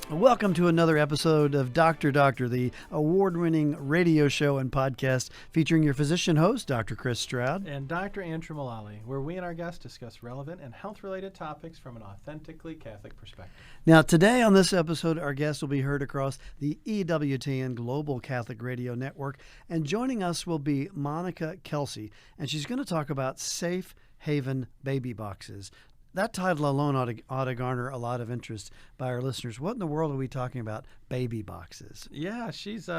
Welcome to another episode of Dr. Doctor, the award-winning radio show and podcast featuring your physician host, Dr. Chris Stroud. And Dr. Andrew Mullally, where we and our guests discuss relevant and health-related topics from an authentically Catholic perspective. Now, today on this episode, our guests will be heard across the EWTN Global Catholic Radio Network, and joining us will be Monica Kelsey, and she's going to talk about safe haven baby boxes. That title alone ought to garner a lot of interest by our listeners. What in the world are we talking about, baby boxes? Yeah, she's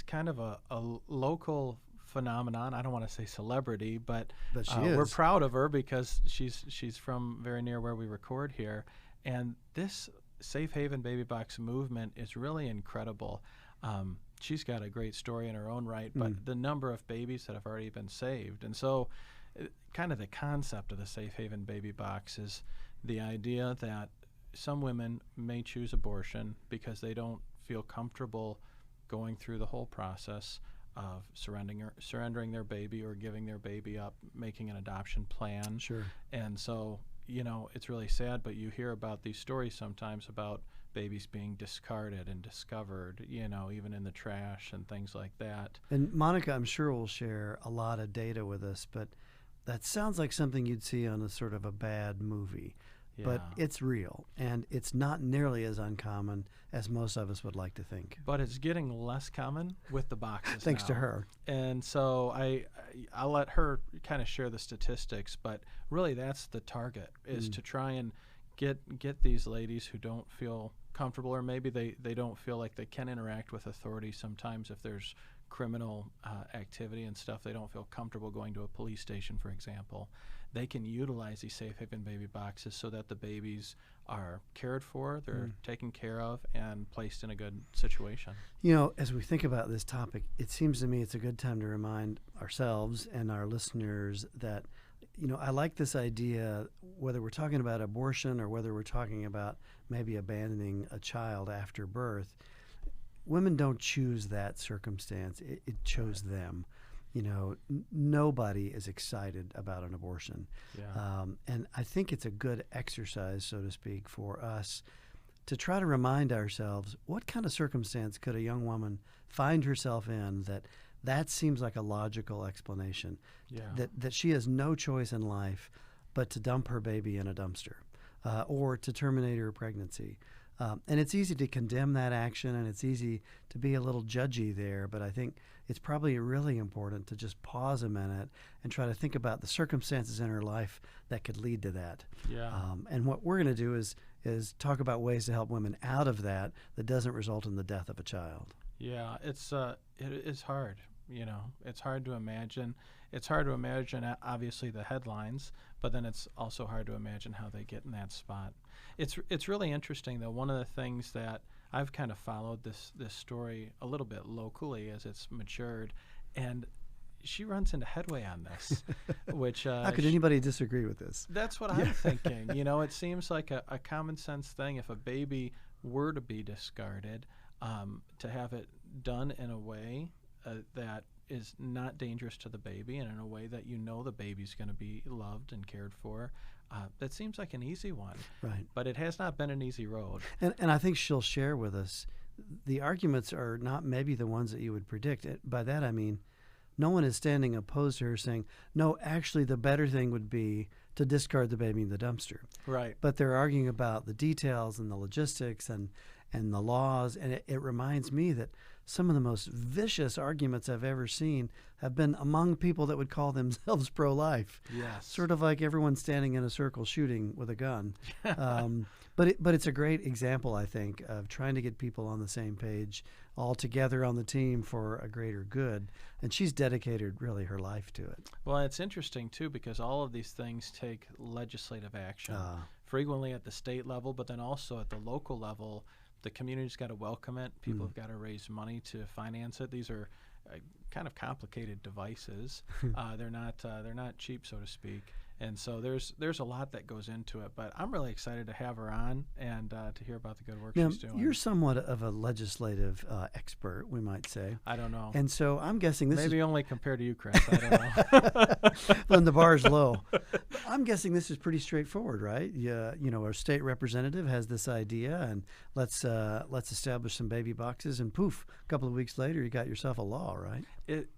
kind of a local phenomenon. I don't want to say celebrity, but she is. We're proud of her because she's from very near where we record here. And this Safe Haven Baby Box movement is really incredible. She's got a great story in her own right, but the number of babies that have already been saved. And so kind of the concept of the Safe Haven Baby Box is the idea that some women may choose abortion because they don't feel comfortable going through the whole process of surrendering their baby or giving their baby up, making an adoption plan. Sure. And so, it's really sad, but you hear about these stories sometimes about babies being discarded and discovered, even in the trash and things like that. And Monica, I'm sure, will share a lot of data with us, but that sounds like something you'd see on a sort of a bad movie. Yeah. But it's real, and it's not nearly as uncommon as most of us would like to think. But it's getting less common with the boxes Thanks now. to her. And so I'll let her kind of share the statistics, but really that's the target, is to try and get these ladies who don't feel comfortable, or maybe they don't feel like they can interact with authorities sometimes if there's criminal activity and stuff. They don't feel comfortable going to a police station, for example. They can utilize these Safe Haven baby boxes so that the babies are cared for, they're taken care of, and placed in a good situation. As we think about this topic, it seems to me it's a good time to remind ourselves and our listeners that, I like this idea, whether we're talking about abortion or whether we're talking about maybe abandoning a child after birth. Women don't choose that circumstance. It chose them. Nobody is excited about an abortion. Yeah. And I think it's a good exercise, so to speak, for us to try to remind ourselves, what kind of circumstance could a young woman find herself in that seems like a logical explanation, that she has no choice in life but to dump her baby in a dumpster or to terminate her pregnancy. And it's easy to condemn that action, and it's easy to be a little judgy there, but I think it's probably really important to just pause a minute and try to think about the circumstances in her life that could lead to that. Yeah. And what we're going to do is talk about ways to help women out of that doesn't result in the death of a child. Yeah, it is hard. It's hard to imagine. It's hard to imagine, obviously, the headlines, but then it's also hard to imagine how they get in that spot. It's really interesting, though. One of the things that I've kind of followed this story a little bit locally as it's matured, and she runs into headway on this, which how could anybody disagree with this? That's what I'm thinking. It seems like a common sense thing. If a baby were to be discarded, to have it done in a way that is not dangerous to the baby, and in a way that the baby's going to be loved and cared for. That seems like an easy one. Right. But it has not been an easy road. And I think she'll share with us the arguments are not maybe the ones that you would predict. By that I mean no one is standing opposed to her saying, no, actually the better thing would be to discard the baby in the dumpster. Right. But they're arguing about the details and the logistics and the laws, and it reminds me that some of the most vicious arguments I've ever seen have been among people that would call themselves pro-life. Yes. Sort of like everyone standing in a circle shooting with a gun. But it's a great example, I think, of trying to get people on the same page, all together on the team for a greater good. And she's dedicated really her life to it. Well, it's interesting, too, because all of these things take legislative action, frequently at the state level, but then also at the local level. The community's got to welcome it. People have got to raise money to finance it. These are kind of complicated devices. They're not cheap, so to speak. And so there's a lot that goes into it. But I'm really excited to have her on and to hear about the good work Now, she's doing. you're somewhat of a legislative expert, we might say. I don't know. And so I'm guessing this Maybe is only compared to you, Chris. I don't know. when the bar's low. I'm guessing this is pretty straightforward, right? Our state representative has this idea, and let's establish some baby boxes, and poof, a couple of weeks later, you got yourself a law, right?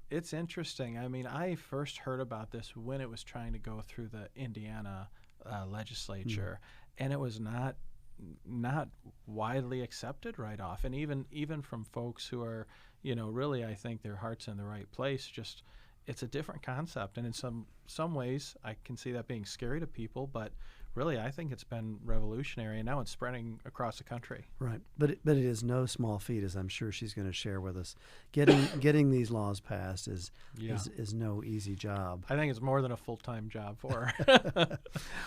It's interesting. I mean, I first heard about this when it was trying to go through the Indiana legislature, and it was not widely accepted right off. And even from folks who are, really, I think their heart's in the right place. Just it's a different concept, and in some ways, I can see that being scary to people, but really, I think it's been revolutionary, and now it's spreading across the country. Right, but it is no small feat, as I'm sure she's going to share with us. Getting these laws passed is no easy job. I think it's more than a full-time job for her.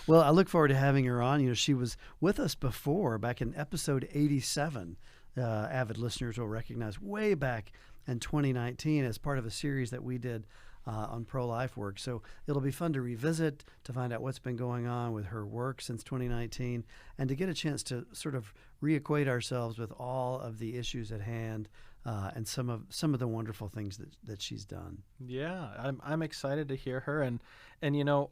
Well, I look forward to having her on. She was with us before, back in episode 87. Avid listeners will recognize way back in 2019 as part of a series that we did on pro-life work. So it'll be fun to revisit, to find out what's been going on with her work since 2019, and to get a chance to sort of reacquaint ourselves with all of the issues at hand and some of the wonderful things that she's done. Yeah, I'm excited to hear her, and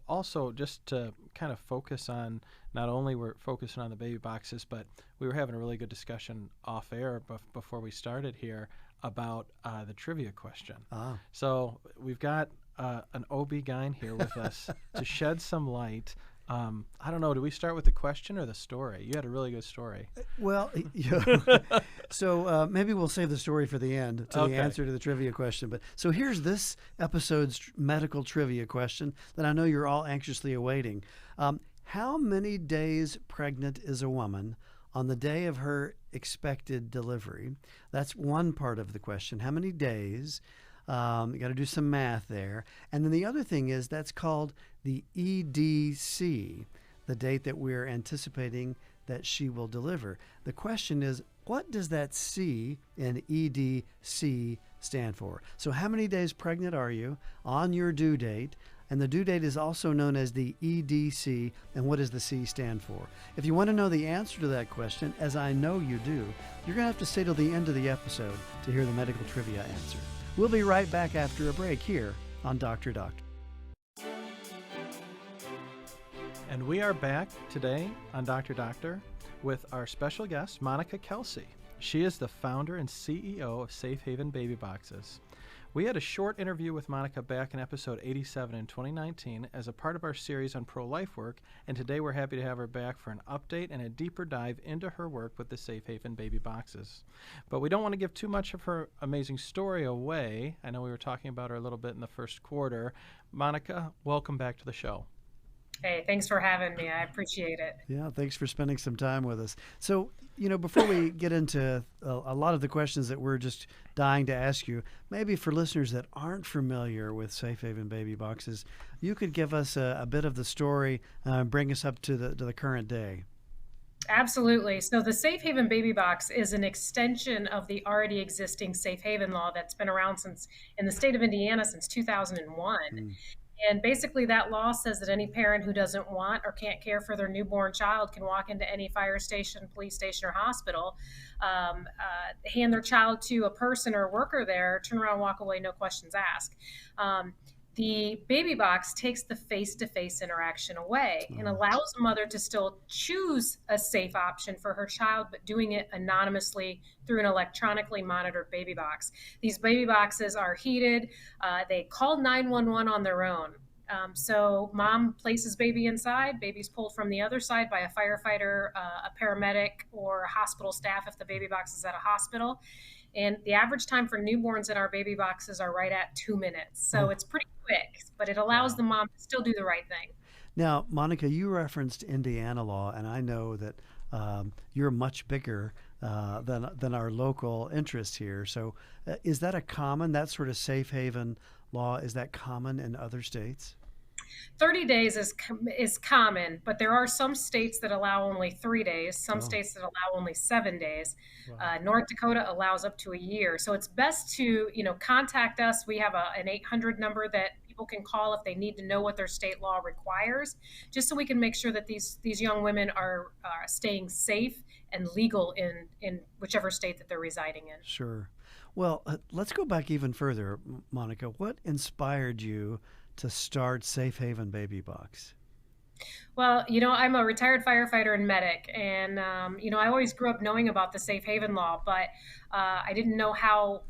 also just to kind of focus on, not only we're focusing on the baby boxes, but we were having a really good discussion off air before we started here about the trivia question. So we've got an OB-GYN here with us to shed some light. I don't know, do we start with the question or the story? You had a really good story. Well, so maybe we'll save the story for the end, the answer to the trivia question. But so here's this episode's medical trivia question that I know you're all anxiously awaiting. How many days pregnant is a woman on the day of her expected delivery? That's one part of the question. How many days? You got to do some math there. And then the other thing is that's called the EDC, the date that we're anticipating that she will deliver. The question is, what does that C in EDC stand for? So how many days pregnant are you on your due date? And the due date is also known as the EDC. And what does the C stand for? If you want to know the answer to that question, as I know you do, you're going to have to stay till the end of the episode to hear the medical trivia answer. We'll be right back after a break here on Dr. Doctor. And we are back today on Dr. Doctor with our special guest, Monica Kelsey. She is the founder and CEO of Safe Haven Baby Boxes. We had a short interview with Monica back in episode 87 in 2019 as a part of our series on pro-life work, and today we're happy to have her back for an update and a deeper dive into her work with the Safe Haven Baby Boxes. But we don't want to give too much of her amazing story away. I know we were talking about her a little bit in the first quarter. Monica, welcome back to the show. Hey, thanks for having me. I appreciate it. Yeah, thanks for spending some time with us. So, before we get into a lot of the questions that we're just dying to ask you, maybe for listeners that aren't familiar with Safe Haven Baby Boxes, you could give us a bit of the story and bring us up to the current day. Absolutely. So the Safe Haven Baby Box is an extension of the already existing Safe Haven law that's been around in the state of Indiana since 2001. And basically that law says that any parent who doesn't want or can't care for their newborn child can walk into any fire station, police station, or hospital, hand their child to a person or a worker there, turn around, walk away, no questions asked. The baby box takes the face-to-face interaction away and allows a mother to still choose a safe option for her child, but doing it anonymously through an electronically monitored baby box. These baby boxes are heated. They call 911 on their own. So mom places baby inside, baby's pulled from the other side by a firefighter, a paramedic, or a hospital staff if the baby box is at a hospital. And the average time for newborns in our baby boxes are right at 2 minutes. So it's pretty quick, but it allows the mom to still do the right thing. Now, Monica, you referenced Indiana law, and I know that you're much bigger than our local interest here. So is that that sort of safe haven law, is that common in other states? 30 days is common, but there are some states that allow only 3 days, some states that allow only 7 days. Wow. North Dakota allows up to a year. So it's best to, contact us. We have an 800 number that people can call if they need to know what their state law requires, just so we can make sure that these young women are staying safe and legal in whichever state that they're residing in. Sure. Well, let's go back even further, Monica. What inspired you to start Safe Haven Baby Box? Well, I'm a retired firefighter and medic, and I always grew up knowing about the safe haven law, but I didn't know how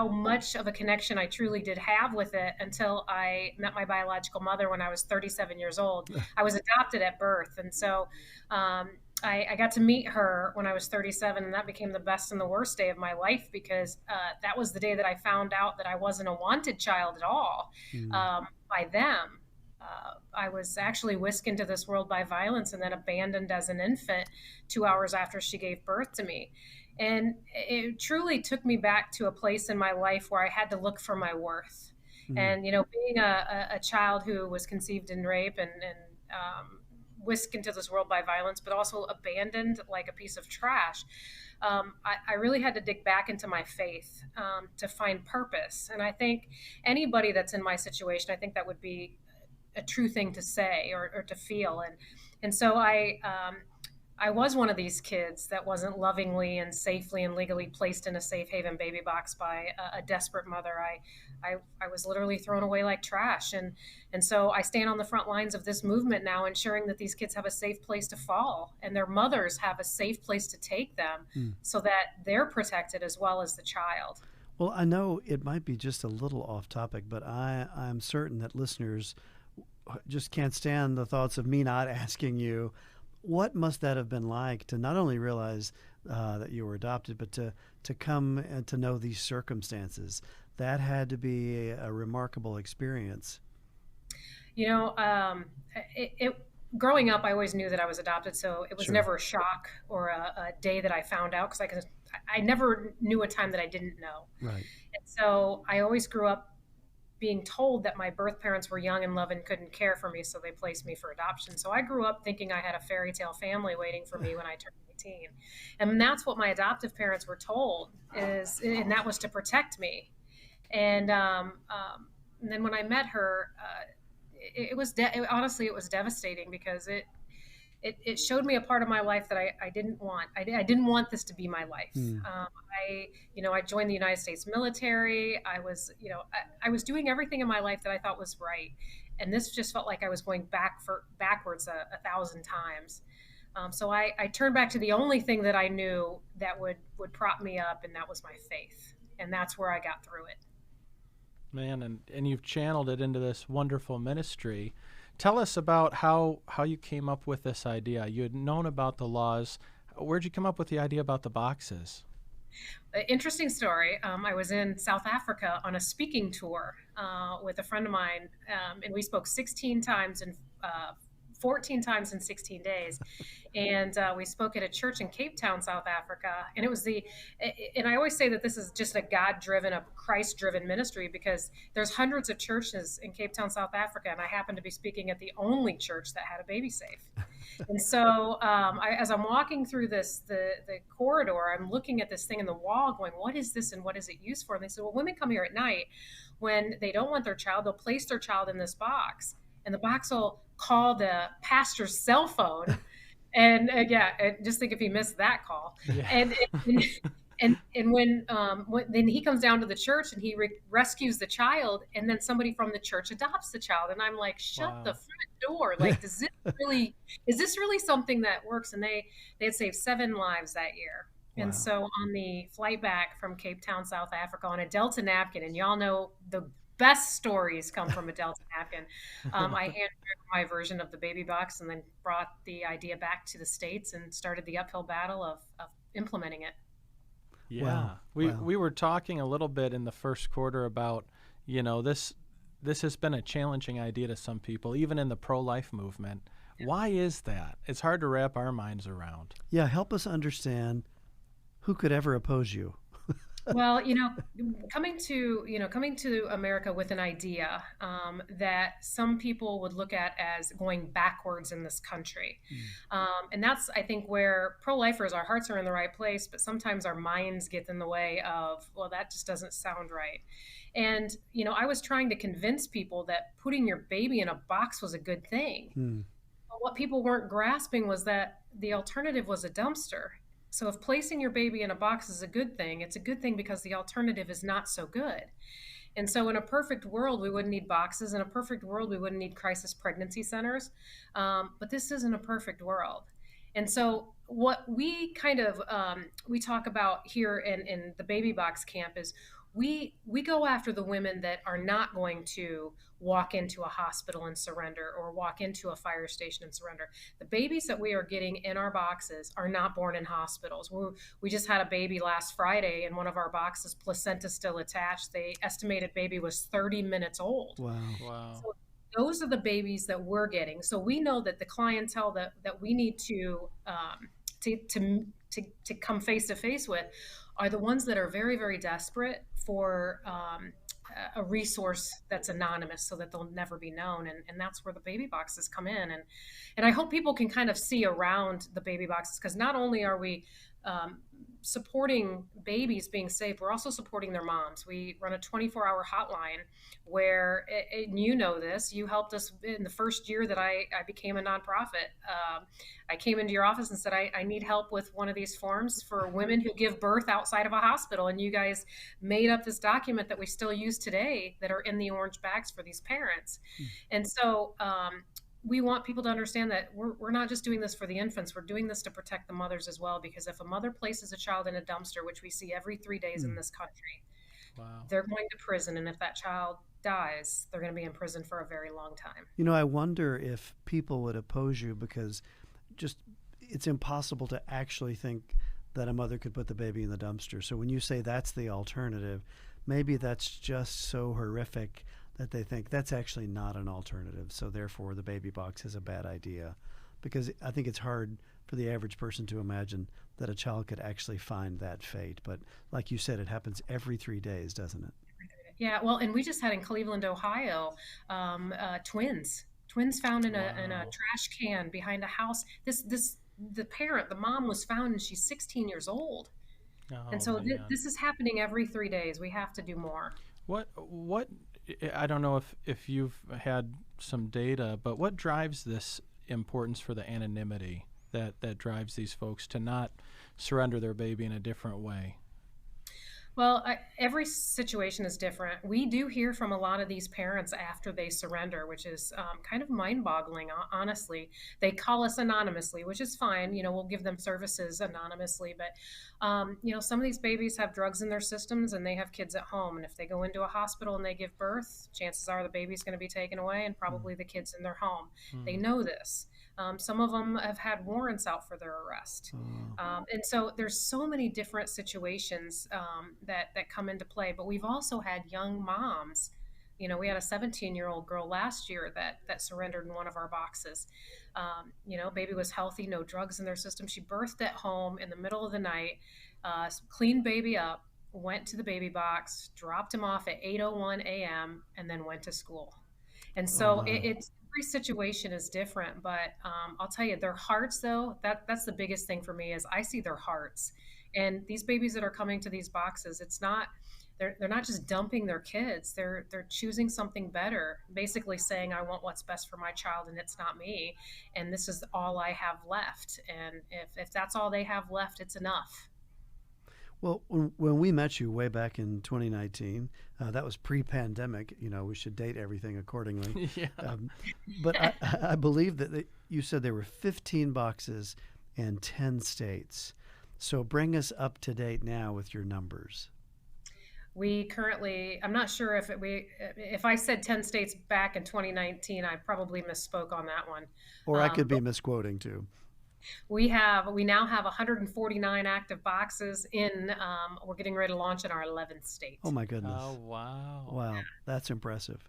much of a connection I truly did have with it until I met my biological mother when I was 37 years old. I was adopted at birth, and so I got to meet her when I was 37, and that became the best and the worst day of my life, because that was the day that I found out that I wasn't a wanted child at all by them. I was actually whisked into this world by violence and then abandoned as an infant 2 hours after she gave birth to me. And it truly took me back to a place in my life where I had to look for my worth. And, being a child who was conceived in rape and whisked into this world by violence, but also abandoned like a piece of trash, I really had to dig back into my faith to find purpose. And I think anybody that's in my situation, I think that would be a true thing to say or to feel. And so I was one of these kids that wasn't lovingly and safely and legally placed in a safe haven baby box by a desperate mother. I was literally thrown away like trash. And so I stand on the front lines of this movement now, ensuring that these kids have a safe place to fall and their mothers have a safe place to take them so that they're protected as well as the child. Well, I know it might be just a little off topic, but I'm certain that listeners just can't stand the thoughts of me not asking you, what must that have been like to not only realize that you were adopted, but to come and to know these circumstances? That had to be a remarkable experience. Growing up, I always knew that I was adopted, so it was Sure. never a shock or a day that I found out, because I never knew a time that I didn't know. Right. And so I always grew up being told that my birth parents were young and loving, couldn't care for me, so they placed me for adoption. So I grew up thinking I had a fairy tale family waiting for me when I turned 18. And that's what my adoptive parents were told, and that was to protect me. And then when I met her, honestly, it was devastating, because it showed me a part of my life that I didn't want. I didn't want this to be my life. I joined the United States military. I was doing everything in my life that I thought was right. And this just felt like I was going backwards a thousand times. So I turned back to the only thing that I knew that would prop me up, and that was my faith. And that's where I got through it. Man, and you've channeled it into this wonderful ministry. Tell us about how you came up with this idea. You had known about the laws. Where'd you come up with the idea about the boxes? Interesting story. I was in South Africa on a speaking tour with a friend of mine, and we spoke 16 times and 14 times in 16 days. And we spoke at a church in Cape Town, South Africa. And it was and I always say that this is just a God-driven, a Christ-driven ministry, because there's hundreds of churches in Cape Town, South Africa. And I happened to be speaking at the only church that had a baby safe. And so as I'm walking through the corridor, I'm looking at this thing in the wall going, what is this and what is it used for? And they said, well, women come here at night when they don't want their child, they'll place their child in this box, and the box will call the pastor's cell phone. And just think if he missed that call. Yeah. And when then he comes down to the church and he rescues the child, and then somebody from the church adopts the child. And I'm like, shut the front door. Like, is this really something that works? And they had saved 7 lives that year. Wow. And so on the flight back from Cape Town, South Africa, on a Delta napkin, and y'all know the best stories come from a Delta napkin, I handwrote my version of the baby box and then brought the idea back to the States and started the uphill battle of implementing it. Yeah. Wow. We were talking a little bit in the first quarter about, this has been a challenging idea to some people, even in the pro-life movement. Yeah. Why is that? It's hard to wrap our minds around. Yeah, help us understand who could ever oppose you. Well, coming to America with an idea that some people would look at as going backwards in this country, Mm. and that's I think where pro-lifers, our hearts are in the right place, but sometimes our minds get in the way of, well, that just doesn't sound right. And I was trying to convince people that putting your baby in a box was a good thing. Mm. But what people weren't grasping was that the alternative was a dumpster. So if placing your baby in a box is a good thing, it's a good thing because the alternative is not so good. And so in a perfect world, we wouldn't need boxes. In a perfect world, we wouldn't need crisis pregnancy centers. But this isn't a perfect world. And so what we kind of we talk about here in the baby box camp is we go after the women that are not going to walk into a hospital and surrender or walk into a fire station and surrender. The babies that we are getting in our boxes are not born in hospitals. We just had a baby last Friday in one of our boxes, placenta still attached. The estimated baby was 30 minutes old. Wow. Wow. So those are the babies that we're getting. So we know that the clientele that we need to come face to face with are the ones that are very, very desperate for a resource that's anonymous so that they'll never be known. And that's where the baby boxes come in. And I hope people can kind of see around the baby boxes, because not only are we supporting babies being safe, we're also supporting their moms. We run a 24-hour hotline where, and you know this, you helped us in the first year that I became a nonprofit. I came into your office and said, I need help with one of these forms for women who give birth outside of a hospital. And you guys made up this document that we still use today that are in the orange bags for these parents. And so we want people to understand that we're not just doing this for the infants, we're doing this to protect the mothers as well, because if a mother places a child in a dumpster, which we see every 3 days in this country, Wow. they're going to prison. And if that child dies, they're going to be in prison for a very long time. I wonder if people would oppose you because just it's impossible to actually think that a mother could put the baby in the dumpster. So when you say that's the alternative, maybe that's just so horrific that they think that's actually not an alternative. So therefore, the baby box is a bad idea, because I think it's hard for the average person to imagine that a child could actually find that fate. But like you said, it happens every 3 days, doesn't it? Yeah, well, and we just had in Cleveland, Ohio, twins found in a trash can behind a house. The parent, the mom, was found, and she's 16 years old. Oh, And so man. this is happening every 3 days. We have to do more. What I don't know if you've had some data, but what drives this importance for the anonymity that drives these folks to not surrender their baby in a different way? Well, every situation is different. We do hear from a lot of these parents after they surrender, which is kind of mind-boggling, honestly. They call us anonymously, which is fine. We'll give them services anonymously. But, some of these babies have drugs in their systems and they have kids at home. And if they go into a hospital and they give birth, chances are the baby's going to be taken away and probably the kids in their home. They know this. Some of them have had warrants out for their arrest. And so there's so many different situations that come into play. But we've also had young moms. We had a 17-year-old girl last year that surrendered in one of our boxes. Baby was healthy, no drugs in their system. She birthed at home in the middle of the night, cleaned baby up, went to the baby box, dropped him off at 8:01 a.m., and then went to school. And so it's every situation is different, but I'll tell you, their hearts, though, that's the biggest thing for me is I see their hearts. And these babies that are coming to these boxes, they're not just dumping their kids. They're choosing something better, basically saying, I want what's best for my child, and it's not me. And this is all I have left. And if that's all they have left, it's enough. Well, when we met you way back in 2019, that was pre-pandemic. We should date everything accordingly. Yeah. But I believe that you said there were 15 boxes in 10 states. So bring us up to date now with your numbers. We currently, I'm not sure if I said 10 states back in 2019, I probably misspoke on that one. Or I could be misquoting too. We now have 149 active boxes we're getting ready to launch in our 11th state. Oh my goodness. Oh, wow. Wow, that's impressive.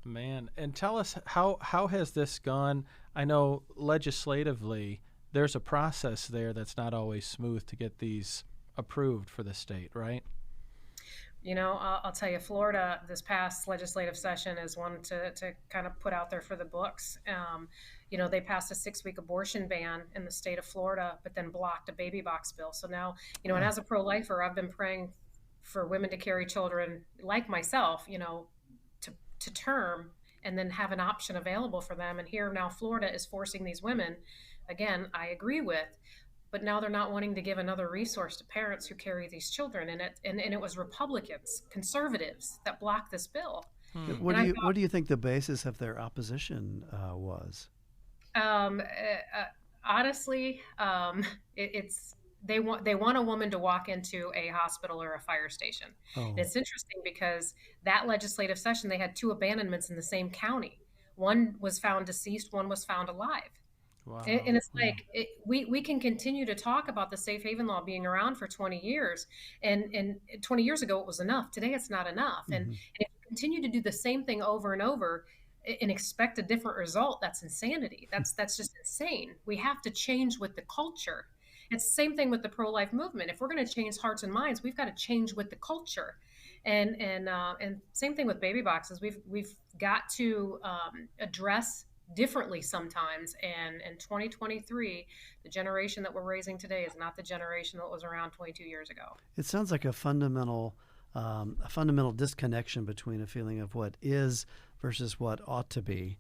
Man, and tell us how has this gone? I know legislatively there's a process there that's not always smooth to get these approved for the state, right? I'll tell you, Florida, this past legislative session is one to kind of put out there for the books. They passed a 6-week abortion ban in the state of Florida, but then blocked a baby box bill. So now, and as a pro-lifer, I've been praying for women to carry children like myself, to term and then have an option available for them. And here now Florida is forcing these women, again, I agree with, but now they're not wanting to give another resource to parents who carry these children. And it was Republicans, conservatives that blocked this bill. What do you think the basis of their opposition was? Um, Honestly, it's they want a woman to walk into a hospital or a fire station. Oh. And it's interesting because that legislative session, they had 2 abandonments in the same county. One was found deceased, one was found alive. Wow. And it's like we can continue to talk about the safe haven law being around for 20 years, and 20 years ago it was enough. Today it's not enough. And if you continue to do the same thing over and over and expect a different result, that's insanity. That's just insane. We have to change with the culture. It's the same thing with the pro-life movement. If we're going to change hearts and minds, we've got to change with the culture. And same thing with baby boxes. We've got to address differently sometimes. And in 2023, the generation that we're raising today is not the generation that was around 22 years ago. It sounds like a fundamental disconnection between a feeling of what is versus what ought to be,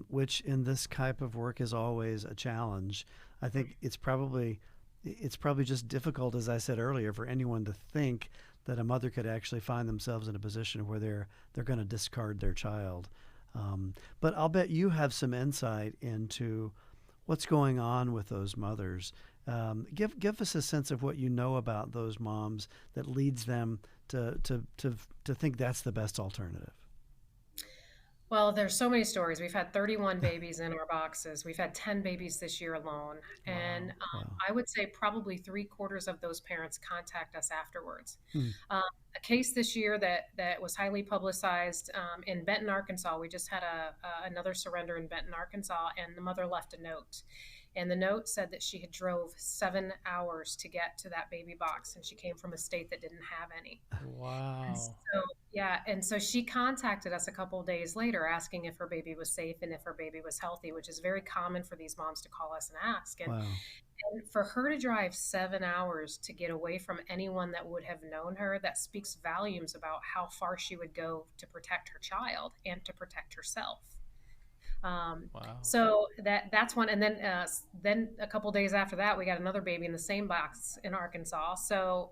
which in this type of work is always a challenge. I think it's probably just difficult, as I said earlier, for anyone to think that a mother could actually find themselves in a position where they're going to discard their child. But I'll bet you have some insight into what's going on with those mothers. Give us a sense of what you know about those moms that leads them to think that's the best alternative. Well, there's so many stories. We've had 31 babies in our boxes. We've had 10 babies this year alone. And Wow. I would say probably 3/4 of those parents contact us afterwards. A case this year that was highly publicized in Benton, Arkansas. We just had another surrender in Benton, Arkansas, and the mother left a note. And the note said that she had drove 7 hours to get to that baby box, and she came from a state that didn't have any. Wow. And so she contacted us a couple of days later asking if her baby was safe and if her baby was healthy, which is very common for these moms to call us and ask. And, Wow. and for her to drive 7 hours to get away from anyone that would have known her, that speaks volumes about how far she would go to protect her child and to protect herself. Wow. So that's one. And then a couple days after that, we got another baby in the same box in Arkansas. So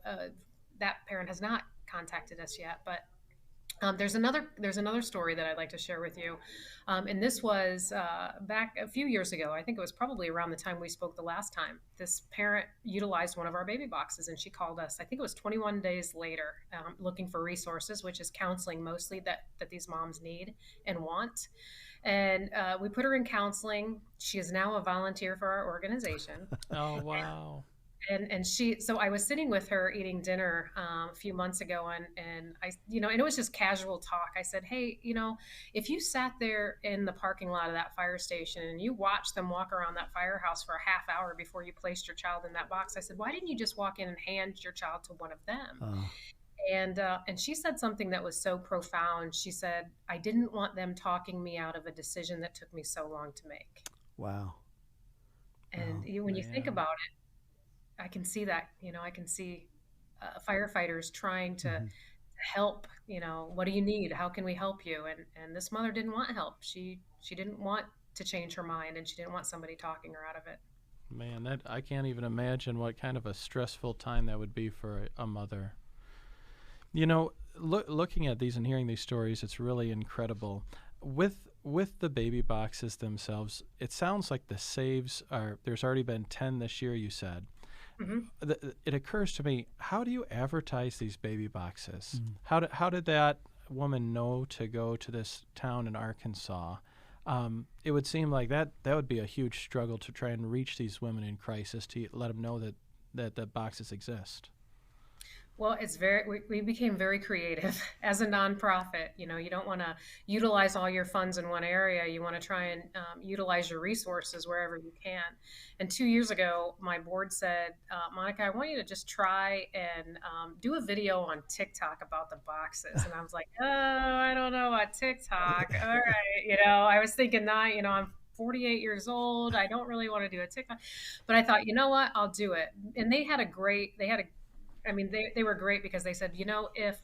that parent has not contacted us yet, but there's another story that I'd like to share with you. And this was back a few years ago. I think it was probably around the time we spoke the last time. This parent utilized one of our baby boxes, and she called us, I think it was 21 days later, looking for resources, which is counseling mostly that these moms need and want. And we put her in counseling. She is now a volunteer for our organization. Oh, wow. And so I was sitting with her eating dinner a few months ago, and I, and it was just casual talk. I said, hey, if you sat there in the parking lot of that fire station and you watched them walk around that firehouse for a half hour before you placed your child in that box, I said, why didn't you just walk in and hand your child to one of them? And she said something that was so profound. She said, I didn't want them talking me out of a decision that took me so long to make. Wow. And when you think about it, I can see that, I can see firefighters trying to help, what do you need? How can we help you? And this mother didn't want help. She didn't want to change her mind, and she didn't want somebody talking her out of it. Man, I can't even imagine what kind of a stressful time that would be for a mother. Looking at these and hearing these stories, it's really incredible. With the baby boxes themselves, it sounds like the saves there's already been 10 this year, you said. Mm-hmm. It occurs to me, how do you advertise these baby boxes? How did that woman know to go to this town in Arkansas? It would seem like that would be a huge struggle to try and reach these women in crisis, to let them know that the boxes exist. Well, we became very creative as a nonprofit. You know, you don't want to utilize all your funds in one area. You want to try and utilize your resources wherever you can. And 2 years ago, my board said, Monica, I want you to just try and do a video on TikTok about the boxes. And I was like, oh, I don't know about TikTok. All right. You know, I was thinking that, you know, I'm 48 years old. I don't really want to do a TikTok, but I thought, you know what, I'll do it. And they had a I mean, they were great because they said, you know, if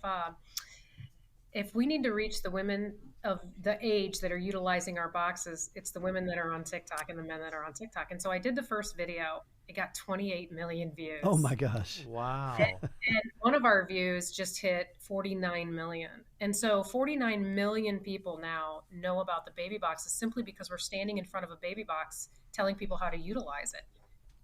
we need to reach the women of the age that are utilizing our boxes, it's the women that are on TikTok and the men that are on TikTok. And so I did the first video. It got 28 million views. Oh my gosh. Wow. And one of our views just hit 49 million. And so 49 million people now know about the baby boxes simply because we're standing in front of a baby box telling people how to utilize it.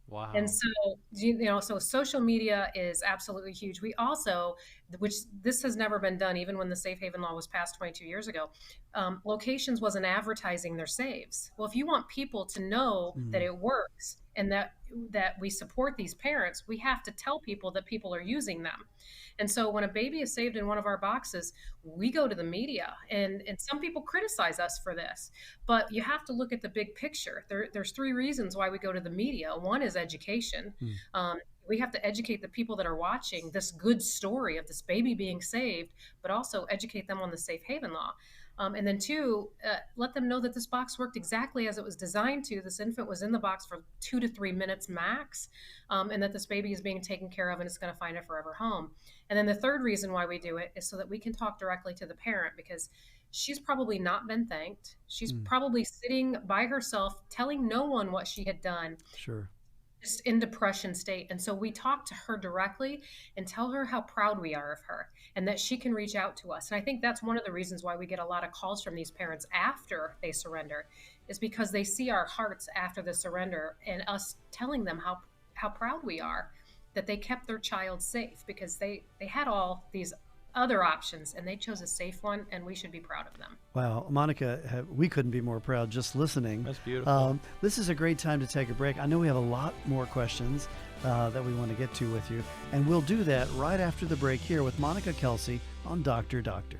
Wow. And so, you know, so social media is absolutely huge. We also, which this has never been done, even when the safe haven law was passed 22 years ago, locations wasn't advertising their saves. Well, if you want people to know that it works and that we support these parents, we have to tell people that people are using them. And so when a baby is saved in one of our boxes, we go to the media, and some people criticize us for this, but you have to look at the big picture. There's three reasons why we go to the media. One is education. We have to educate the people that are watching this good story of this baby being saved, but also educate them on the safe haven law. And then two, let them know that this box worked exactly as it was designed to. This infant was in the box for 2 to 3 minutes max, and that this baby is being taken care of and it's going to find a forever home. And then the third reason why we do it is so that we can talk directly to the parent, because she's probably not been thanked. She's probably sitting by herself telling no one what she had done. Sure. Just in depression state. And so we talk to her directly and tell her how proud we are of her and that she can reach out to us. And I think that's one of the reasons why we get a lot of calls from these parents after they surrender, is because they see our hearts after the surrender and us telling them how proud we are that they kept their child safe, because they had all these other options and they chose a safe one, and we should be proud of them. Wow, Monica, we couldn't be more proud just listening. That's beautiful. This is a great time to take a break. I know we have a lot more questions that we want to get to with you, and we'll do that right after the break here with Monica Kelsey on Dr. Doctor.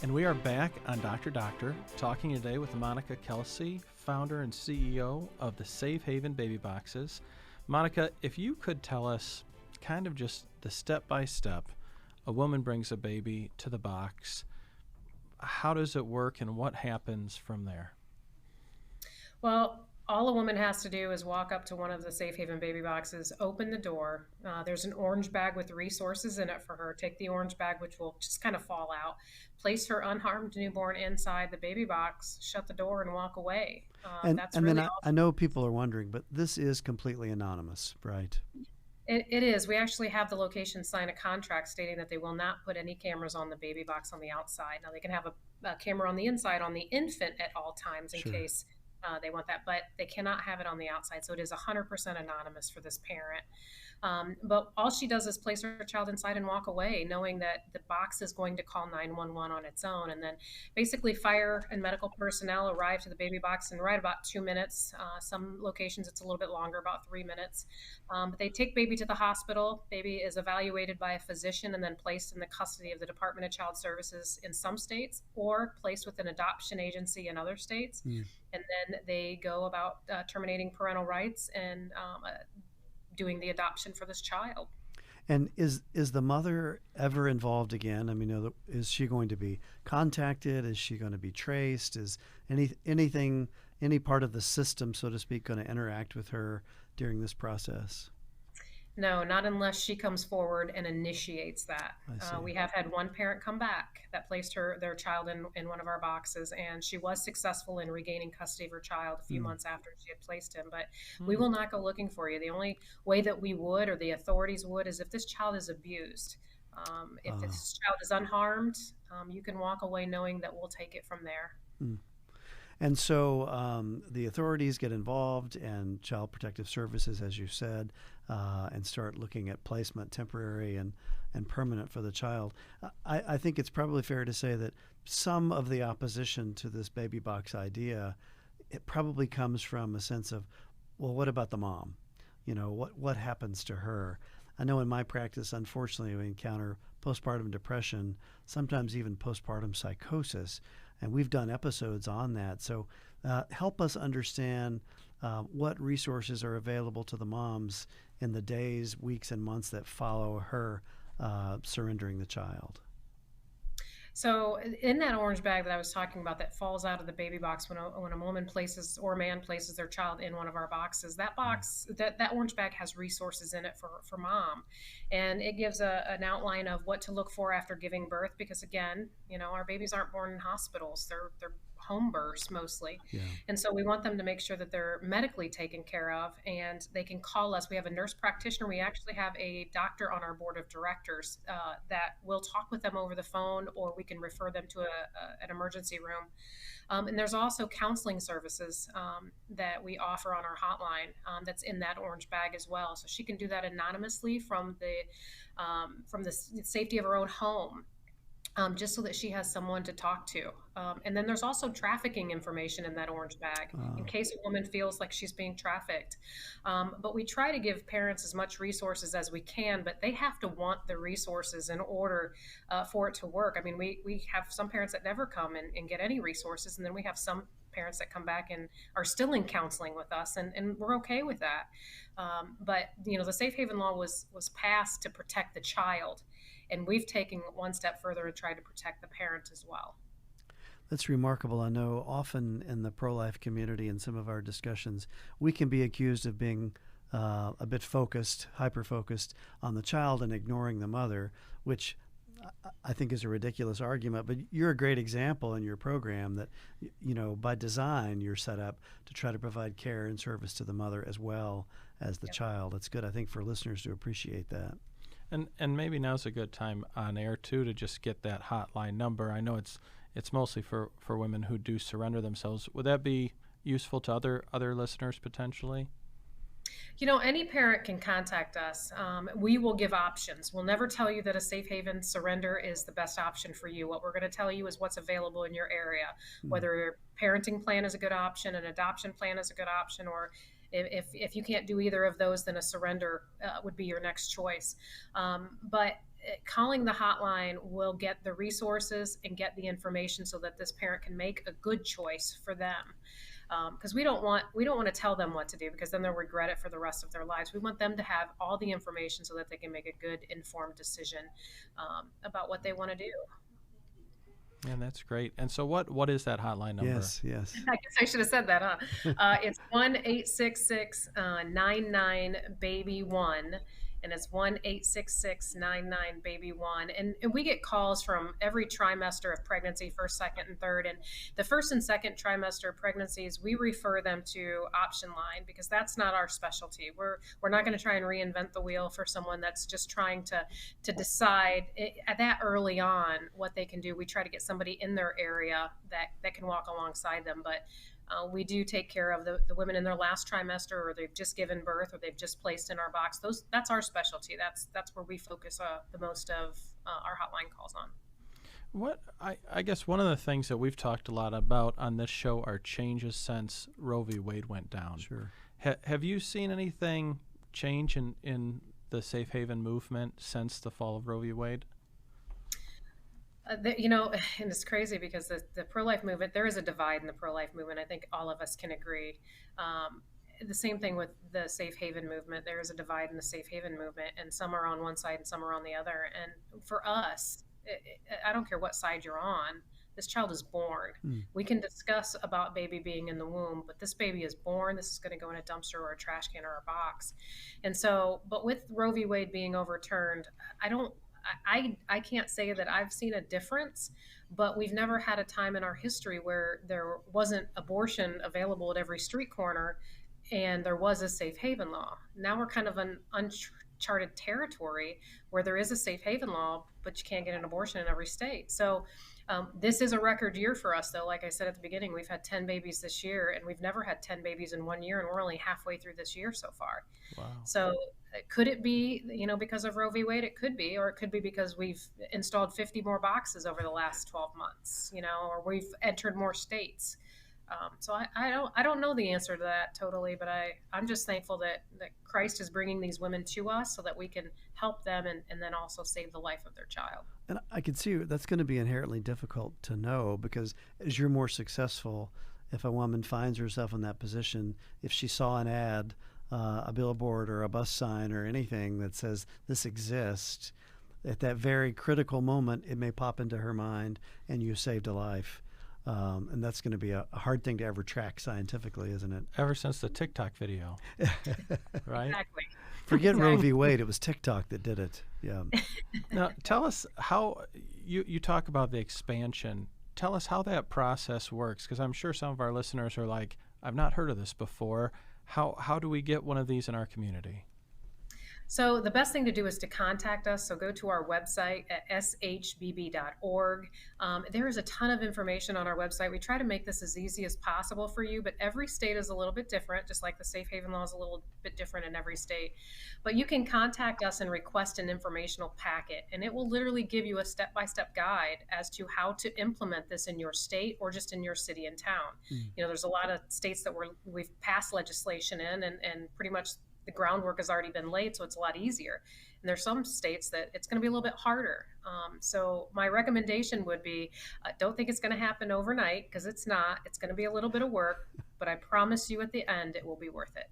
And we are back on Dr. Doctor, talking today with Monica Kelsey, founder and CEO of the Safe Haven Baby Boxes. Monica, if you could tell us kind of just the step-by-step, a woman brings a baby to the box, how does it work and what happens from there? Well, all a woman has to do is walk up to one of the Safe Haven baby boxes, open the door. There's an orange bag with resources in it for her. Take the orange bag, which will just kind of fall out. Place her unharmed newborn inside the baby box, shut the door, and walk away. That's really then I know people are wondering, but this is completely anonymous, right? It is. We actually have the location sign a contract stating that they will not put any cameras on the baby box on the outside. Now, they can have a camera on the inside on the infant at all times in case they want that, but they cannot have it on the outside. So it is 100% anonymous for this parent. But all she does is place her child inside and walk away, knowing that the box is going to call 911 on its own. And then basically fire and medical personnel arrive to the baby box in right about 2 minutes. Some locations it's a little bit longer, about 3 minutes. But they take baby to the hospital. Baby is evaluated by a physician and then placed in the custody of the Department of Child Services in some states, or placed with an adoption agency in other states. And then they go about terminating parental rights and doing the adoption for this child. And is the mother ever involved again? I mean, is she going to be contacted? Is she going to be traced? Is any part of the system, so to speak, going to interact with her during this process? No, not unless she comes forward and initiates that. We have had one parent come back that placed their child in one of our boxes, and she was successful in regaining custody of her child a few months after she had placed him. But we will not go looking for you. The only way that we would, or the authorities would, is if this child is abused. If this child is unharmed, you can walk away knowing that we'll take it from there. And so the authorities get involved, and Child Protective Services, as you said, and start looking at placement, temporary and permanent for the child. I think it's probably fair to say that some of the opposition to this baby box idea, it probably comes from a sense of, well, what about the mom? You know, what happens to her? I know in my practice, unfortunately, we encounter postpartum depression, sometimes even postpartum psychosis, and we've done episodes on that. So help us understand what resources are available to the moms in the days, weeks, and months that follow her surrendering the child. So in that orange bag that I was talking about that falls out of the baby box when a woman places or a man places their child in one of our boxes, that box, that orange bag has resources in it for mom. And it gives an outline of what to look for after giving birth, because again, our babies aren't born in hospitals. They're home births mostly. Yeah. And so we want them to make sure that they're medically taken care of, and they can call us. We have a nurse practitioner. We actually have a doctor on our board of directors that will talk with them over the phone, or we can refer them to an emergency room. And there's also counseling services that we offer on our hotline that's in that orange bag as well. So she can do that anonymously from the safety of her own home. Just so that she has someone to talk to. And then there's also trafficking information in that orange bag in case a woman feels like she's being trafficked. But we try to give parents as much resources as we can, but they have to want the resources in order for it to work. I mean, we have some parents that never come and get any resources, and then we have some parents that come back and are still in counseling with us, and we're okay with that. But the Safe Haven law was passed to protect the child, and we've taken it one step further and tried to protect the parent as well. That's remarkable. I know often in the pro-life community, in some of our discussions, we can be accused of being a bit focused, hyper-focused on the child and ignoring the mother, which I think is a ridiculous argument. But you're a great example in your program that, by design, you're set up to try to provide care and service to the mother as well as the child. It's good, I think, for listeners to appreciate that. And maybe now's a good time on air too to just get that hotline number. I know it's mostly for women who do surrender themselves. Would that be useful to other listeners potentially? Any parent can contact us. We will give options. We'll never tell you that a safe haven surrender is the best option for you. What we're going to tell you is what's available in your area, whether a parenting plan is a good option, an adoption plan is a good option, or if you can't do either of those, then a surrender would be your next choice. But calling the hotline will get the resources and get the information so that this parent can make a good choice for them. Because we don't want to tell them what to do, because then they'll regret it for the rest of their lives. We want them to have all the information so that they can make a good, informed decision about what they want to do. Yeah, that's great. And so what is that hotline number? Yes. I guess I should have said that, huh? It's 1-866-99-BABY-1. And it's 1-866-99-BABY-1. And we get calls from every trimester of pregnancy, first, second, and third. And the first and second trimester pregnancies, we refer them to Option Line, because that's not our specialty. We're not going to try and reinvent the wheel for someone that's just trying to decide at that early on what they can do. We try to get somebody in their area that can walk alongside them. But we do take care of the women in their last trimester, or they've just given birth, or they've just placed in our box. That's our specialty. That's where we focus the most of our hotline calls on. What I guess one of the things that we've talked a lot about on this show are changes since Roe v. Wade went down. Sure. Have you seen anything change in the safe haven movement since the fall of Roe v. Wade? And it's crazy because the pro-life movement, there is a divide in the pro-life movement. I think all of us can agree. The same thing with the safe haven movement. There is a divide in the safe haven movement, and some are on one side and some are on the other. And for us, I don't care what side you're on, this child is born. We can discuss about baby being in the womb, but this baby is born. This is going to go in a dumpster or a trash can or a box. And so, but with Roe v. Wade being overturned, I can't say that I've seen a difference, but we've never had a time in our history where there wasn't abortion available at every street corner and there was a safe haven law. Now we're kind of an uncharted territory where there is a safe haven law, but you can't get an abortion in every state. So this is a record year for us, though. Like I said at the beginning, we've had 10 babies this year, and we've never had 10 babies in 1 year, and we're only halfway through this year so far. Wow. So could it be, because of Roe v. Wade? It could be, or it could be because we've installed 50 more boxes over the last 12 months, or we've entered more states. So I don't know the answer to that totally, but I'm just thankful that Christ is bringing these women to us so that we can help them and then also save the life of their child. And I can see that's going to be inherently difficult to know, because as you're more successful, if a woman finds herself in that position, if she saw an ad, a billboard or a bus sign or anything that says this exists, at that very critical moment, it may pop into her mind and you saved a life. And that's going to be a hard thing to ever track scientifically, isn't it? Ever since the TikTok video, right? Exactly. Forget Roe v. Wade. It was TikTok that did it. Yeah. Now, tell us how you talk about the expansion. Tell us how that process works, because I'm sure some of our listeners are like, I've not heard of this before. How do we get one of these in our community? So the best thing to do is to contact us. So go to our website at shbb.org. There is a ton of information on our website. We try to make this as easy as possible for you, but every state is a little bit different, just like the safe haven law is a little bit different in every state. But you can contact us and request an informational packet, and it will literally give you a step-by-step guide as to how to implement this in your state or just in your city and town. There's a lot of states that we've passed legislation in, and pretty much the groundwork has already been laid, so it's a lot easier. And there's some states that it's going to be a little bit harder. So my recommendation would be, don't think it's going to happen overnight, because it's not. It's going to be a little bit of work, but I promise you at the end it will be worth it.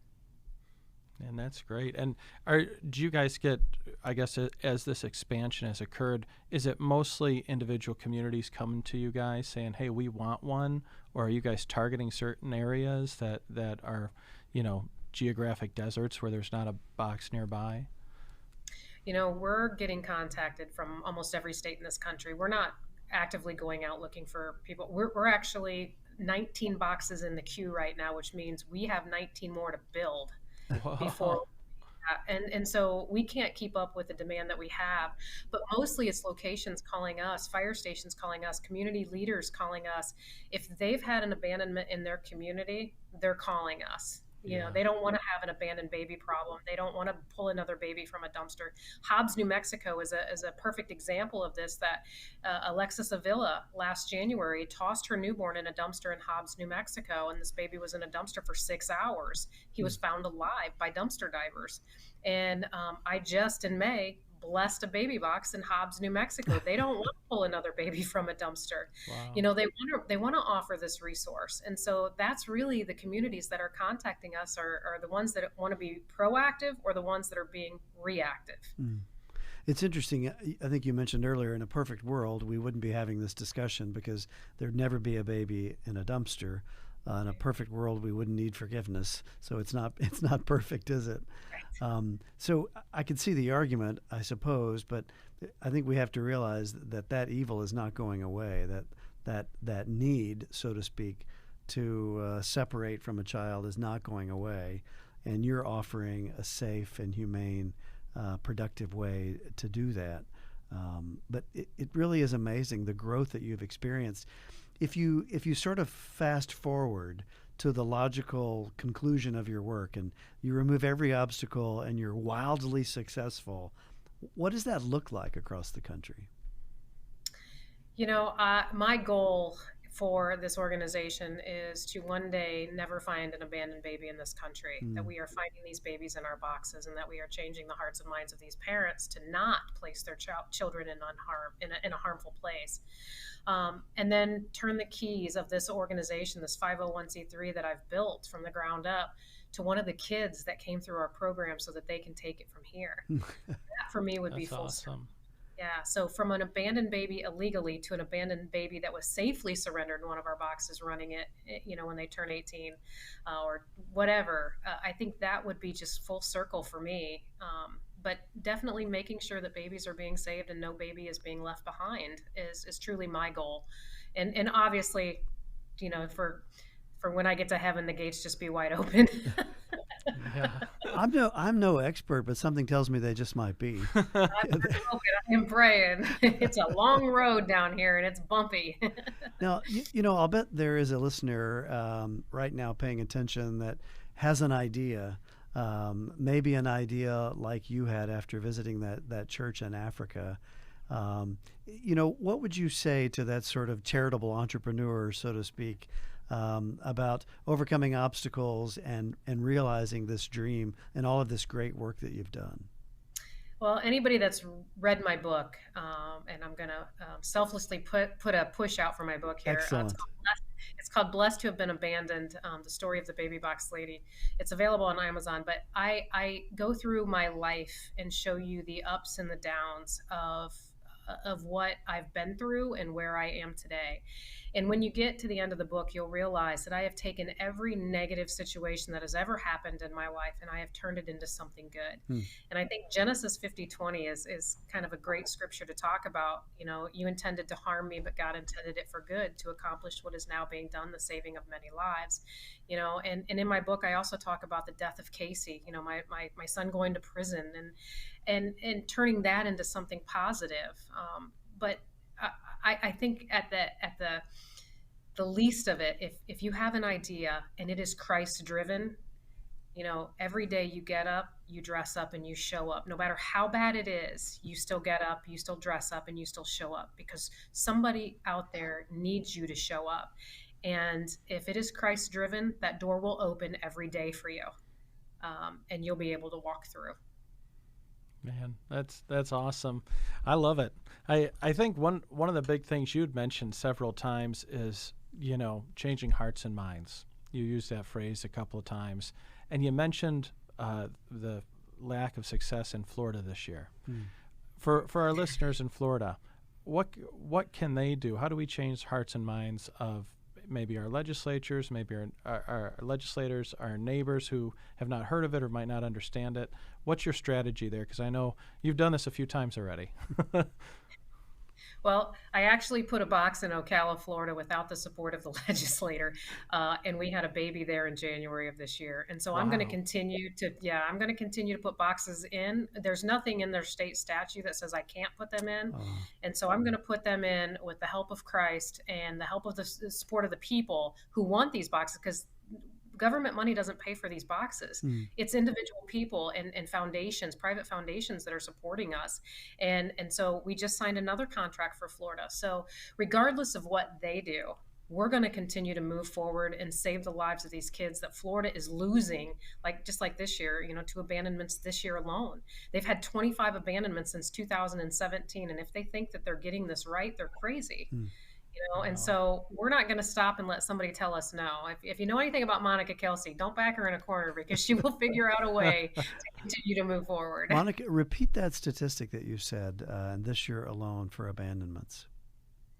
And that's great. And do you guys get, I guess, as this expansion has occurred, is it mostly individual communities coming to you guys saying, hey, we want one? Or are you guys targeting certain areas that are, geographic deserts where there's not a box nearby? We're getting contacted from almost every state in this country. We're not actively going out looking for people. We're actually 19 boxes in the queue right now, which means we have 19 more to build before. And so we can't keep up with the demand that we have, but mostly it's locations calling us, fire stations calling us, community leaders calling us. If they've had an abandonment in their community, they're calling us. They don't want to have an abandoned baby problem. They don't want to pull another baby from a dumpster. Hobbs, New Mexico is a perfect example of this, that Alexis Avila last January tossed her newborn in a dumpster in Hobbs, New Mexico, and this baby was in a dumpster for 6 hours. He was found alive by dumpster divers. And I just in May blessed a baby box in Hobbs, New Mexico. They don't want to pull another baby from a dumpster. Wow. They want to offer this resource. And so that's really the communities that are contacting us are the ones that want to be proactive or the ones that are being reactive. It's interesting. I think you mentioned earlier, in a perfect world, we wouldn't be having this discussion because there'd never be a baby in a dumpster. In a perfect world, we wouldn't need forgiveness. So it's not perfect, is it? Right. So I can see the argument, I suppose, but I think we have to realize that evil is not going away. That need, so to speak, to separate from a child is not going away, and you're offering a safe and humane, productive way to do that. But it really is amazing the growth that you've experienced. If you sort of fast forward to the logical conclusion of your work and you remove every obstacle and you're wildly successful, what does that look like across the country? My goal for this organization is to one day never find an abandoned baby in this country, that we are finding these babies in our boxes, and that we are changing the hearts and minds of these parents to not place their children in a harmful place. And then turn the keys of this organization, this 501c3 that I've built from the ground up, to one of the kids that came through our program so that they can take it from here. That for me would be full awesome. Yeah. So from an abandoned baby illegally to an abandoned baby that was safely surrendered in one of our boxes, running it, when they turn 18 or whatever, I think that would be just full circle for me. But definitely making sure that babies are being saved and no baby is being left behind is truly my goal. And obviously, for when I get to heaven, the gates just be wide open. Yeah. I'm no expert, but something tells me they just might be. I'm praying. It's a long road down here, and it's bumpy. Now, I'll bet there is a listener right now paying attention that has an idea, maybe an idea like you had after visiting that church in Africa. What would you say to that sort of charitable entrepreneur, so to speak, about overcoming obstacles and realizing this dream and all of this great work that you've done? Well, anybody that's read my book, and I'm going to selflessly put a push out for my book here. Excellent. It's called Blessed to Have Been Abandoned, the story of the baby box lady. It's available on Amazon, but I go through my life and show you the ups and the downs of what I've been through and where I am today. And when you get to the end of the book, you'll realize that I have taken every negative situation that has ever happened in my life and I have turned it into something good. And I think Genesis 50:20 is kind of a great scripture to talk about. You know, you intended to harm me, but God intended it for good to accomplish what is now being done, the saving of many lives. You know, and in my book, I also talk about the death of Casey, you know, my son going to prison and turning that into something positive. But I think at the least of it, if you have an idea and it is Christ driven, you know, every day you get up, you dress up, and you show up. No matter how bad it is, you still get up, you still dress up, and you still show up because somebody out there needs you to show up. And if it is Christ driven, that door will open every day for you, and you'll be able to walk through. Man, that's awesome. I love it. I think one of the big things you'd mentioned several times is, you know, changing hearts and minds. You used that phrase a couple of times, and you mentioned the lack of success in Florida this year. For our listeners in Florida, what can they do? How do we change hearts and minds of maybe our legislatures, maybe our legislators, our neighbors who have not heard of it or might not understand it? What's your strategy there? Because I know you've done this a few times already. Well, I actually put a box in Ocala, Florida, without the support of the legislator, and we had a baby there in January of this year. And so I'm going to continue to put boxes in. There's nothing in their state statute that says I can't put them in, and so I'm going to put them in with the help of Christ and the help of the support of the people who want these boxes, because government money doesn't pay for these boxes. It's individual people and foundations, private foundations that are supporting us. And so we just signed another contract for Florida. So regardless of what they do, we're going to continue to move forward and save the lives of these kids that Florida is losing, just like this year, you know, to abandonments this year alone. They've had 25 abandonments since 2017. And if they think that they're getting this right, they're crazy. You know, and so we're not going to stop and let somebody tell us no. If you know anything about Monica Kelsey, don't back her in a corner, because she will figure out a way to continue to move forward. Monica, repeat that statistic that you said this year alone for abandonments.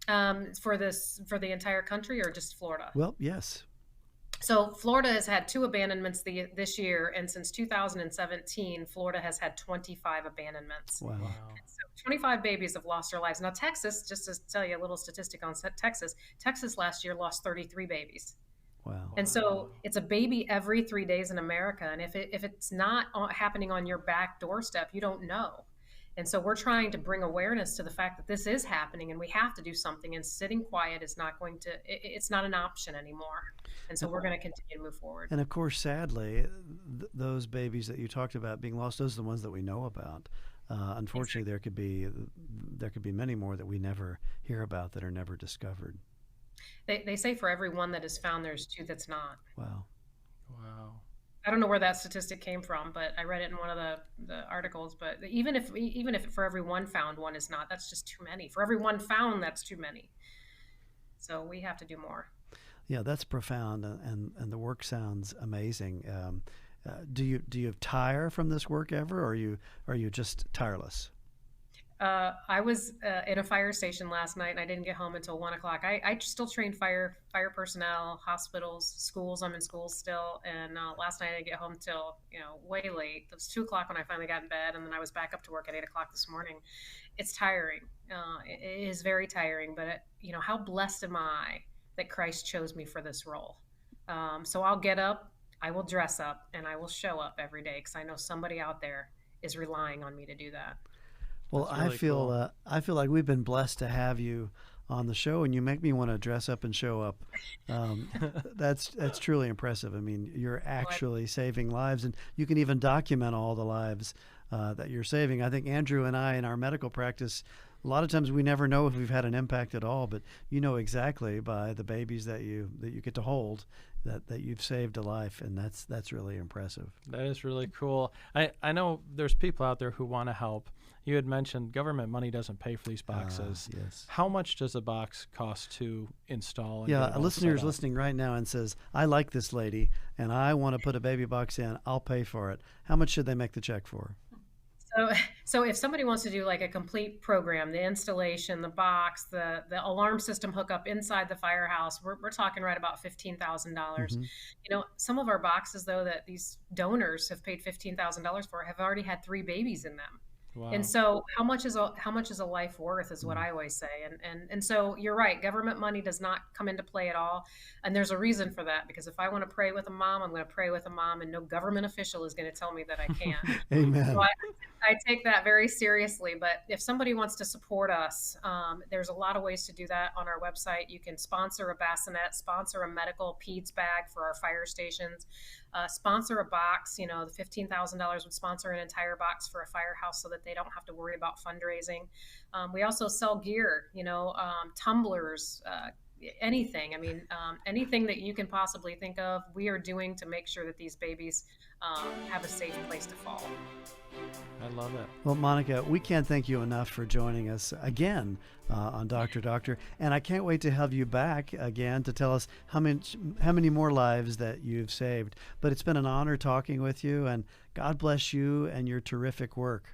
For the entire country or just Florida? Well, yes. So Florida has had 2 abandonments this year, and since 2017, Florida has had 25 abandonments. Wow. So 25 babies have lost their lives. Now Texas, just to tell you a little statistic on Texas last year lost 33 babies. Wow. And so it's a baby every 3 days in America, and if it's not happening on your back doorstep, you don't know. And so we're trying to bring awareness to the fact that this is happening and we have to do something, and sitting quiet is it's not an option anymore. And so we're going to continue to move forward. And of course, sadly, those babies that you talked about being lost, those are the ones that we know about. Unfortunately, there could be many more that we never hear about, that are never discovered. They say for every one that is found, there's 2 that's not. Wow. I don't know where that statistic came from, but I read it in one of the articles. But even if for every one found, one is not, that's just too many. For every one found, that's too many. So we have to do more. Yeah, that's profound, and the work sounds amazing. Do you tire from this work ever, or are you just tireless? I was in a fire station last night, and I didn't get home until 1 o'clock. I still train fire personnel, hospitals, schools. I'm in schools still, and last night I didn't get home till way late. It was 2 o'clock when I finally got in bed, and then I was back up to work at 8 o'clock this morning. It's tiring. It is very tiring, but how blessed am I that Christ chose me for this role. So I'll get up, I will dress up, and I will show up every day, because I know somebody out there is relying on me to do that. Well, really I feel like we've been blessed to have you on the show, and you make me want to dress up and show up. That's truly impressive. I mean, you're actually saving lives, and you can even document all the lives that you're saving. I think Andrew and I, in our medical practice, A lot of times we never know if we've had an impact at all, but you know exactly by the babies that you get to hold that you've saved a life, and that's really impressive. That is really cool. I know there's people out there who want to help. You had mentioned government money doesn't pay for these boxes. Yes. How much does a box cost to install? And Yeah, get it a all listener set is up? listening right now and says, I like this lady and I want to put a baby box in. I'll pay for it. How much should they make the check for? So if somebody wants to do like a complete program, the installation, the box, the alarm system hookup inside the firehouse, we're talking right about $15,000. Hmm. You know, some of our boxes though that these donors have paid $15,000 for have already had 3 babies in them. Wow. And so how much is a life worth is what I always say. And so you're right, government money does not come into play at all. And there's a reason for that, because if I want to pray with a mom, I'm going to pray with a mom, and no government official is going to tell me that I can't. Amen. So I take that very seriously. But if somebody wants to support us, there's a lot of ways to do that on our website. You can sponsor a bassinet, sponsor a medical PEDS bag for our fire stations, sponsor a box. You know, the $15,000 would sponsor an entire box for a firehouse so that they don't have to worry about fundraising. We also sell gear, you know, tumblers, anything. I mean, anything that you can possibly think of, we are doing to make sure that these babies have a safe place to fall. I love it. Well, Monica, we can't thank you enough for joining us again on Dr. Doctor, and I can't wait to have you back again to tell us how many more lives that you've saved. But it's been an honor talking with you, and God bless you and your terrific work.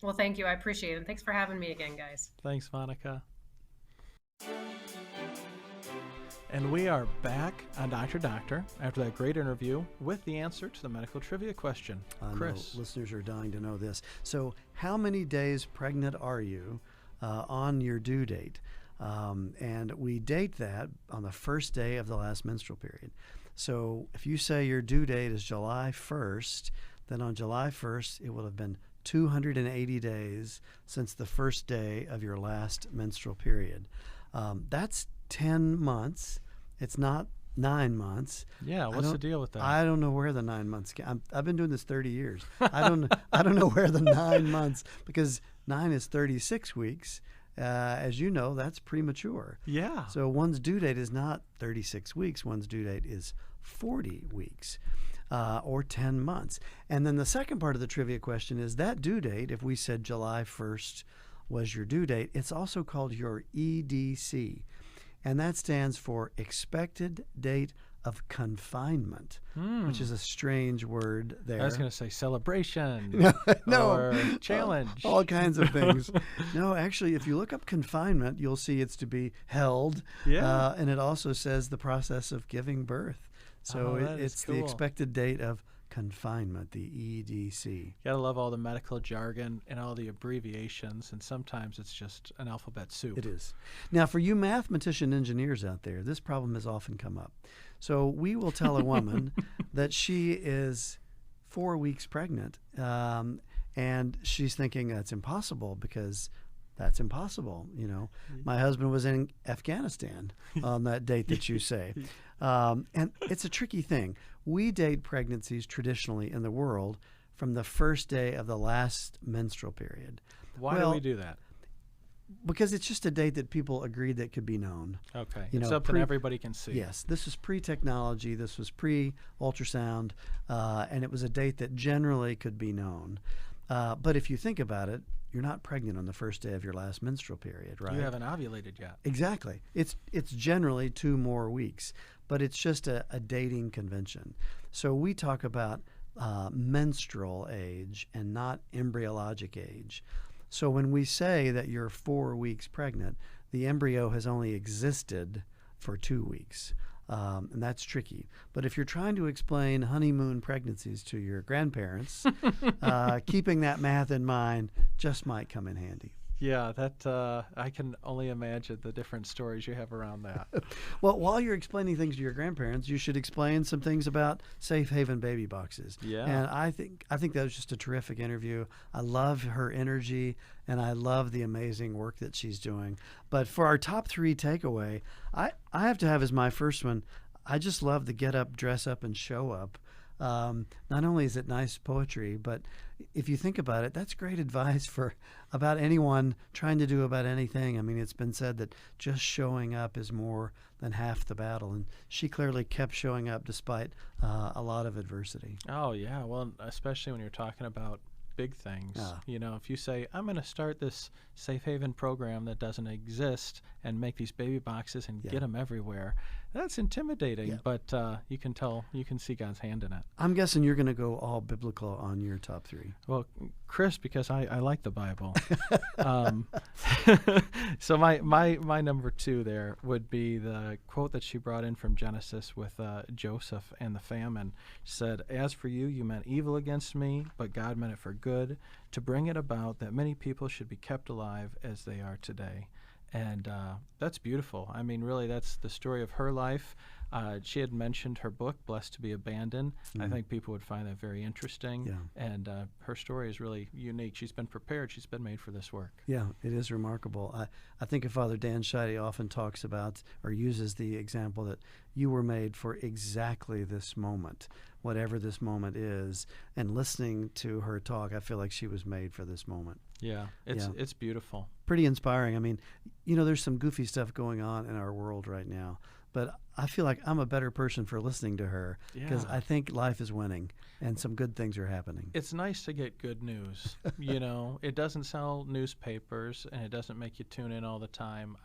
Well, thank you. I appreciate it. And thanks for having me again, guys. Thanks, Monica. And we are back on Dr. Doctor after that great interview with the answer to the medical trivia question. Chris. Listeners are dying to know this. So how many days pregnant are you on your due date? And we date that on the first day of the last menstrual period. So if you say your due date is July 1st, then on July 1st, it will have been 280 days since the first day of your last menstrual period. That's 10 months. It's not 9 months. Yeah, what's the deal with that? I don't know where the 9 months I've been doing this 30 years. I don't know where the 9 months, because 9 is 36 weeks. As you know, that's premature. Yeah. So one's due date is not 36 weeks. One's due date is 40 weeks. Or 10 months. And then the second part of the trivia question is that due date, if we said July 1st was your due date, it's also called your EDC. And that stands for expected date of confinement, which is a strange word there. I was going to say celebration No. or challenge. All kinds of things. No, actually, if you look up confinement, you'll see it's to be held. Yeah. And it also says the process of giving birth. So it's cool. the expected date of confinement, the EDC. Gotta love all the medical jargon and all the abbreviations, and sometimes it's just an alphabet soup. It is. Now, for you mathematician engineers out there, this problem has often come up. So we will tell a woman that she is 4 weeks pregnant, and she's thinking that's impossible because that's impossible. You know, my husband was in Afghanistan on that date that you say. And it's a tricky thing. We date pregnancies traditionally in the world from the first day of the last menstrual period. Why do we do that? Because it's just a date that people agreed that could be known. Okay. You It's know, something everybody can see. Yes, this was pre-technology. This was pre-ultrasound, and it was a date that generally could be known. But if you think about it, you're not pregnant on the first day of your last menstrual period, right? You haven't ovulated yet. Exactly. It's generally 2 more weeks, but it's just a dating convention. So we talk about menstrual age and not embryologic age. So when we say that you're 4 weeks pregnant, the embryo has only existed for 2 weeks. And that's tricky. But if you're trying to explain honeymoon pregnancies to your grandparents, keeping that math in mind just might come in handy. Yeah, that I can only imagine the different stories you have around that. Well, while you're explaining things to your grandparents, you should explain some things about Safe Haven baby boxes. Yeah. And I think that was just a terrific interview. I love her energy, and I love the amazing work that she's doing. But for our top 3 takeaway, I have to have as my first one, I just love the get up, dress up, and show up. Not only is it nice poetry, but if you think about it, that's great advice for about anyone trying to do about anything. I mean, it's been said that just showing up is more than half the battle, and she clearly kept showing up despite a lot of adversity. Oh, yeah. Well, especially when you're talking about big things. If you say, I'm going to start this safe haven program that doesn't exist and make these baby boxes and get them everywhere, that's intimidating, but you can see God's hand in it. I'm guessing you're going to go all biblical on your top 3. Well, Chris, because I like the Bible. So my number 2 there would be the quote that she brought in from Genesis with Joseph and the famine. She said, "As for you, you meant evil against me, but God meant it for good, to bring it about that many people should be kept alive as they are today." And that's beautiful. I mean, really, that's the story of her life. She had mentioned her book, Blessed to be Abandoned. I think people would find that very interesting. Yeah. And her story is really unique. She's been prepared. She's been made for this work. Yeah, it is remarkable. I think of Father Dan Scheide often talks about or uses the example that you were made for exactly this moment, whatever this moment is. And listening to her talk, I feel like she was made for this moment. Yeah, it's beautiful. Pretty inspiring. I mean, there's some goofy stuff going on in our world right now, but I feel like I'm a better person for listening to her because I think life is winning and some good things are happening. It's nice to get good news. It doesn't sell newspapers and it doesn't make you tune in all the time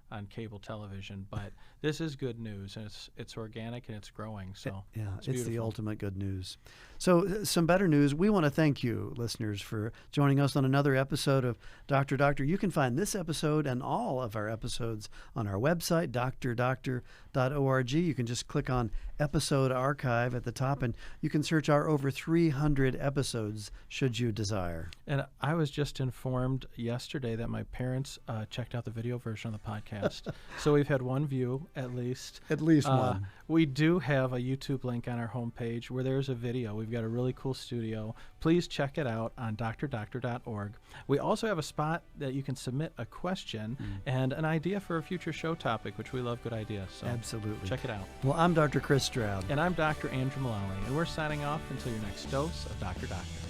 on cable television, but this is good news, and it's organic and it's growing. So it's the ultimate good news. So some better news. We want to thank you, listeners, for joining us on another episode of Dr. Doctor. You can find this episode and all of our episodes on our website, drdoctor.org. You can just click on Episode Archive at the top, and you can search our over 300 episodes should you desire. And I was just informed yesterday that my parents checked out the video version of the podcast. So we've had one view, at least. At least one. We do have a YouTube link on our homepage where there's a video. We've got a really cool studio. Please check it out on drdoctor.org. We also have a spot that you can submit a question and an idea for a future show topic, which we love good ideas. So absolutely. Check it out. Well, I'm Dr. Chris Stroud. And I'm Dr. Andrew Malawi. And we're signing off until your next dose of Dr. Doctor.